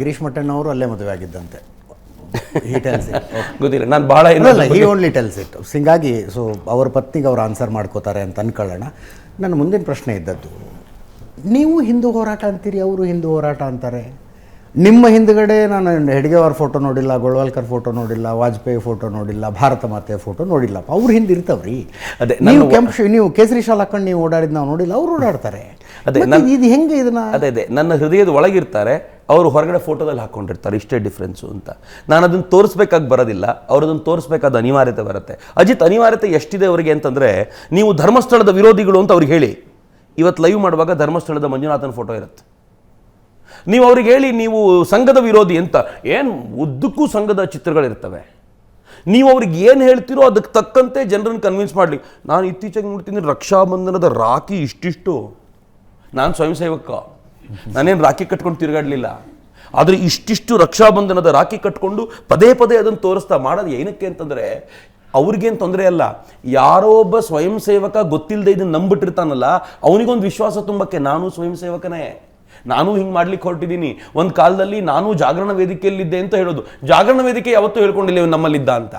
ಗಿರೀಶ್ ಮಟ್ಟಣ್ಣ ಅವರು ಅಲ್ಲೇ ಮದುವೆ ಆಗಿದ್ದಂತೆ. ಗೊತ್ತಿಲ್ಲ, ನಾನು ಭಾಳ ಹಿ ಓನ್ಲಿ ಟೆಲ್ಸ್ ಇಟ್. ಹಿಂಗಾಗಿ ಸೊ ಅವ್ರ ಪತ್ನಿಗೆ ಅವ್ರು ಆನ್ಸರ್ ಮಾಡ್ಕೋತಾರೆ ಅಂತ ಅನ್ಕೊಳ್ಳೋಣ. ನನ್ನ ಮುಂದಿನ ಪ್ರಶ್ನೆ ಇದ್ದದ್ದು, ನೀವು ಹಿಂದೂ ಹೋರಾಟ ಅಂತೀರಿ, ಅವರು ಹಿಂದೂ ಹೋರಾಟ ಅಂತಾರೆ. ನಿಮ್ಮ ಹಿಂದುಗಡೆ ನಾನು ಹೆಡ್ಗೇವಾರ್ ಫೋಟೋ ನೋಡಿಲ್ಲ, ಗೋಳ್ವಾಲ್ಕರ್ ಫೋಟೋ ನೋಡಿಲ್ಲ, ವಾಜಪೇಯಿ ಫೋಟೋ ನೋಡಿಲ್ಲ, ಭಾರತ ಮಾತೆಯ ಫೋಟೋ ನೋಡಿಲ್ಲ. ಅವ್ರು ಹಿಂದೆ ಇರ್ತಾವ್ರಿ. ಅದೇ ನೀವು ಕೇಸರಿ ಶಾಲ್ ಹಾಕೊಂಡು ನೀವು ಓಡಾಡಿದ್ ನಾವು ನೋಡಿಲ್ಲ, ಅವ್ರು ಓಡಾಡ್ತಾರೆ. ಅದೇ ಇದು ಹೆಂಗೆ ಇದನ್ನ? ಅದೇ ನನ್ನ ಹೃದಯದ ಒಳಗಿರ್ತಾರೆ, ಅವರು ಹೊರಗಡೆ ಫೋಟೋದಲ್ಲಿ ಹಾಕೊಂಡಿರ್ತಾರೆ, ಇಷ್ಟೇ ಡಿಫ್ರೆನ್ಸು ಅಂತ. ನಾನು ಅದನ್ನು ತೋರಿಸ್ಬೇಕಾಗಿ ಬರೋದಿಲ್ಲ, ಅವ್ರದನ್ನು ತೋರಿಸ್ಬೇಕಾದ ಅನಿವಾರ್ಯತೆ ಬರುತ್ತೆ. ಅಜಿತ್, ಅನಿವಾರ್ಯತೆ ಎಷ್ಟಿದೆ ಅವರಿಗೆ ಅಂತಂದರೆ, ನೀವು ಧರ್ಮಸ್ಥಳದ ವಿರೋಧಿಗಳು ಅಂತ ಅವ್ರಿಗೆ ಹೇಳಿ. ಇವತ್ತು ಲೈವ್ ಮಾಡುವಾಗ ಧರ್ಮಸ್ಥಳದ ಮಂಜುನಾಥನ ಫೋಟೋ ಇರುತ್ತೆ. ನೀವು ಅವ್ರಿಗೆ ಹೇಳಿ ನೀವು ಸಂಘದ ವಿರೋಧಿ ಅಂತ, ಏನು ಉದ್ದಕ್ಕೂ ಸಂಘದ ಚಿತ್ರಗಳಿರ್ತವೆ. ನೀವು ಅವ್ರಿಗೆ ಏನು ಹೇಳ್ತೀರೋ ಅದಕ್ಕೆ ತಕ್ಕಂತೆ ಜನರನ್ನು ಕನ್ವಿನ್ಸ್ ಮಾಡಲಿ. ನಾನು ಇತ್ತೀಚೆಗೆ ನೋಡ್ತೀನಿ, ರಕ್ಷಾಬಂಧನದ ರಾಖಿ ಇಷ್ಟಿಷ್ಟು. ನಾನು ಸ್ವಯಂ ಸೇವಕ, ನಾನೇನು ರಾಖಿ ಕಟ್ಕೊಂಡು ತಿರುಗಾಡಲಿಲ್ಲ. ಆದರೆ ಇಷ್ಟಿಷ್ಟು ರಕ್ಷಾಬಂಧನದ ರಾಖಿ ಕಟ್ಕೊಂಡು ಪದೇ ಪದೇ ಅದನ್ನು ತೋರಿಸ್ತಾ ಮಾಡೋದು ಏನಕ್ಕೆ ಅಂತಂದರೆ, ಅವ್ರಿಗೇನು ತೊಂದರೆ ಅಲ್ಲ, ಯಾರೋ ಒಬ್ಬ ಸ್ವಯಂ ಸೇವಕ ಗೊತ್ತಿಲ್ಲದೆ ಇದನ್ನು ನಂಬಿಟ್ಟಿರ್ತಾನಲ್ಲ, ಅವನಿಗೊಂದು ವಿಶ್ವಾಸ ತುಂಬಕ್ಕೆ ನಾನು ಸ್ವಯಂ ಸೇವಕನೇ, ನಾನು ಹಿಂಗೆ ಮಾಡ್ಲಿಕ್ಕೆ ಹೊರಟಿದ್ದೀನಿ. ಒಂದು ಕಾಲದಲ್ಲಿ ನಾನು ಜಾಗರಣ ವೇದಿಕೆಯಲ್ಲಿದ್ದೆ ಅಂತ ಹೇಳೋದು. ಜಾಗರಣ ವೇದಿಕೆ ಯಾವತ್ತೂ ಹೇಳ್ಕೊಂಡಿಲ್ಲ ನಮ್ಮಲ್ಲಿದ್ದ ಅಂತ,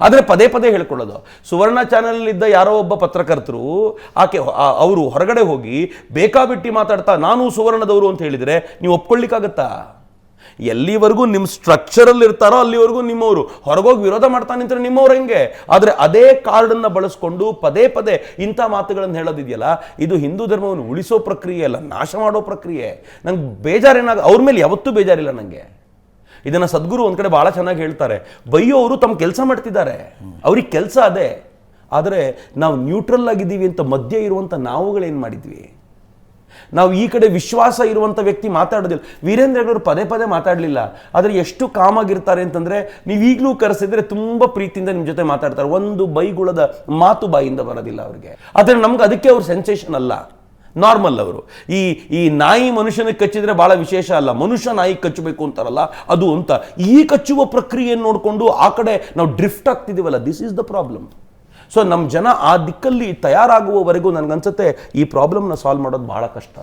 ಆದರೆ ಪದೇ ಪದೇ ಹೇಳ್ಕೊಳ್ಳೋದು. ಸುವರ್ಣ ಚಾನಲಲ್ಲಿದ್ದ ಯಾರೋ ಒಬ್ಬ ಪತ್ರಕರ್ತರು ಅವರು ಹೊರಗಡೆ ಹೋಗಿ ಬೇಕಾಬಿಟ್ಟಿ ಮಾತಾಡ್ತಾ ನಾನು ಸುವರ್ಣದವರು ಅಂತ ಹೇಳಿದರೆ ನೀವು ಒಪ್ಕೊಳ್ಳಿಕ್ಕಾಗತ್ತಾ? ಎಲ್ಲಿವರೆಗೂ ನಿಮ್ಮ ಸ್ಟ್ರಕ್ಚರಲ್ಲಿ ಇರ್ತಾರೋ ಅಲ್ಲಿವರೆಗೂ ನಿಮ್ಮವರು. ಹೊರಗೋಗಿ ವಿರೋಧ ಮಾಡ್ತಾ ನಿಂತರೆ ನಿಮ್ಮವ್ರು ಹೆಂಗೆ? ಆದರೆ ಅದೇ ಕಾರ್ಡನ್ನು ಬಳಸ್ಕೊಂಡು ಪದೇ ಪದೇ ಇಂಥ ಮಾತುಗಳನ್ನು ಹೇಳೋದಿದೆಯಲ್ಲ, ಇದು ಹಿಂದೂ ಧರ್ಮವನ್ನು ಉಳಿಸೋ ಪ್ರಕ್ರಿಯೆ ಅಲ್ಲ, ನಾಶ ಮಾಡೋ ಪ್ರಕ್ರಿಯೆ. ನಂಗೆ ಬೇಜಾರೇನಾಗ ಅವ್ರ ಮೇಲೆ ಯಾವತ್ತೂ ಬೇಜಾರಿಲ್ಲ ನನಗೆ. ಇದನ್ನು ಸದ್ಗುರು ಒಂದು ಕಡೆ ಭಾಳ ಚೆನ್ನಾಗಿ ಹೇಳ್ತಾರೆ, ಬೈಯೋರು ತಮ್ಮ ಕೆಲಸ ಮಾಡ್ತಿದ್ದಾರೆ, ಅವ್ರಿಗೆ ಕೆಲಸ ಅದೇ. ಆದರೆ ನಾವು ನ್ಯೂಟ್ರಲ್ ಆಗಿದ್ದೀವಿ ಅಂತ ಮಧ್ಯೆ ಇರುವಂಥ ನಾವುಗಳೇನು ಮಾಡಿದ್ವಿ? ನಾವು ಈ ಕಡೆ ವಿಶ್ವಾಸ ಇರುವಂಥ ವ್ಯಕ್ತಿ ಮಾತಾಡೋದಿಲ್ಲ. ವೀರೇಂದ್ರ ಹೆಗ್ಗಡೆಯವರು ಪದೇ ಪದೇ ಮಾತಾಡಲಿಲ್ಲ, ಆದರೆ ಎಷ್ಟು ಕಾಮಾಗಿರ್ತಾರೆ ಅಂತಂದರೆ, ನೀವು ಈಗಲೂ ಕರೆಸಿದ್ರೆ ತುಂಬ ಪ್ರೀತಿಯಿಂದ ನಿಮ್ಮ ಜೊತೆ ಮಾತಾಡ್ತಾರೆ. ಒಂದು ಬೈಗುಳದ ಮಾತು ಬಾಯಿಂದ ಬರೋದಿಲ್ಲ ಅವ್ರಿಗೆ. ಆದರೆ ನಮ್ಗೆ ಅದಕ್ಕೆ ಅವ್ರು ಸೆನ್ಸೇಷನ್ ಅಲ್ಲ, ನಾರ್ಮಲ್ ಅವರು. ಈ ನಾಯಿ ಮನುಷ್ಯನಿಗೆ ಕಚ್ಚಿದ್ರೆ ಭಾಳ ವಿಶೇಷ ಅಲ್ಲ, ಮನುಷ್ಯ ನಾಯಿ ಕಚ್ಚಬೇಕು ಅಂತಾರಲ್ಲ ಅದು ಅಂತ. ಈ ಕಚ್ಚುವ ಪ್ರಕ್ರಿಯೆಯನ್ನು ನೋಡಿಕೊಂಡು ಆ ಕಡೆ ನಾವು ಡ್ರಿಫ್ಟ್ ಆಗ್ತಿದ್ದೀವಲ್ಲ, this is the problem. So ನಮ್ಮ ಜನ ಆ ದಿಕ್ಕಲ್ಲಿ ತಯಾರಾಗುವವರೆಗೂ ನನಗನ್ಸುತ್ತೆ ಈ ಪ್ರಾಬ್ಲಮ್ನ ಸಾಲ್ವ್ ಮಾಡೋದು ಭಾಳ ಕಷ್ಟ.